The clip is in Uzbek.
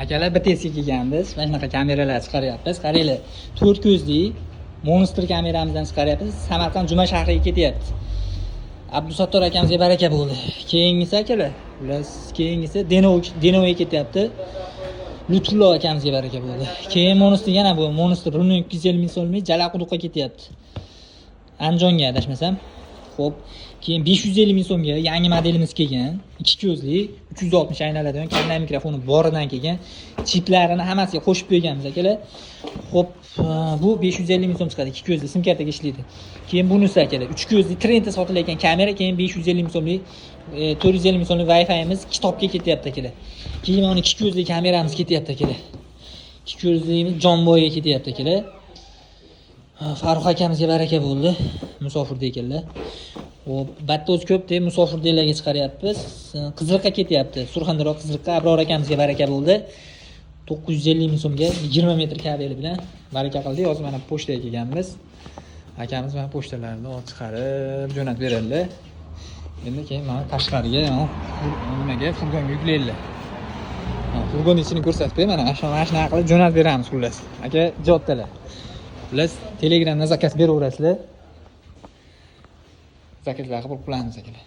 Akalar BTSga kelganmiz. Mana shunaqa kameralar chiqaryapmiz. Qaranglar, 4 ko'zli Monster kameramizdan chiqaryapmiz. Samarqand Juma shahriga ketyapti. Abdusattor akamizga baraka bo'ldi. Keyingisi akalar, keyingisi Denoga ketyapti. Lutfullo akamizga baraka bo'ldi. Keyin Monster yana bu Monster Runi 250 ming so'mlik Jalaquduqqa ketyapti. Andijonga adashmasam. Xo'p, keyin 550 ming so'mga yangi modelimiz kelgan. 2 ko'zli, 360 aynaladigan kamera mikrofoni boridan kelgan. Chiplarini hammasiga qo'shib qo'yganmiz akalar. Xo'p, bu 550 ming so'm chiqadi. 2 ko'zli sim kartaga ishlaydi. Keyin bunisi akalar, 3 ko'zli Trendda sotilayotgan kamera, keyin 550 ming so'mlik 450 ming so'mlik Wi-Fi'miz kitobga ketyapti akalar. Keyin mana 2 ko'zli kameramiz ketyapti akalar. 2 ko'zlimiz Jonboyga ketyapti akalar. Farruh akamizga baraka bo'ldi. Musofirda ekanlar. Xo'p, batta o'zi ko'p deb musofirdalarga chiqaryapmiz. Qiziriqqa ketyapti. Surxondaryo Qiziriqqa Abror akamizga baraka bo'ldi. 950 ming so'mga 20 metr kabeli bilan baraka qildi. Hozir mana pochtaga kelganmiz. Akamiz mana pochtalarni olib chiqarib jo'natib beradilar. Endi keyin mana tashqariga, nimaga furgonga yuklaydilar. Furgon ichini ko'rsatib qo'y, mana shunaqa qilib jo'natib beramiz xullas. Aka, javob-talar. Xullas, Telegramdan zakaz beraverasizlar. Zakazlar qabul qilamiz akalar.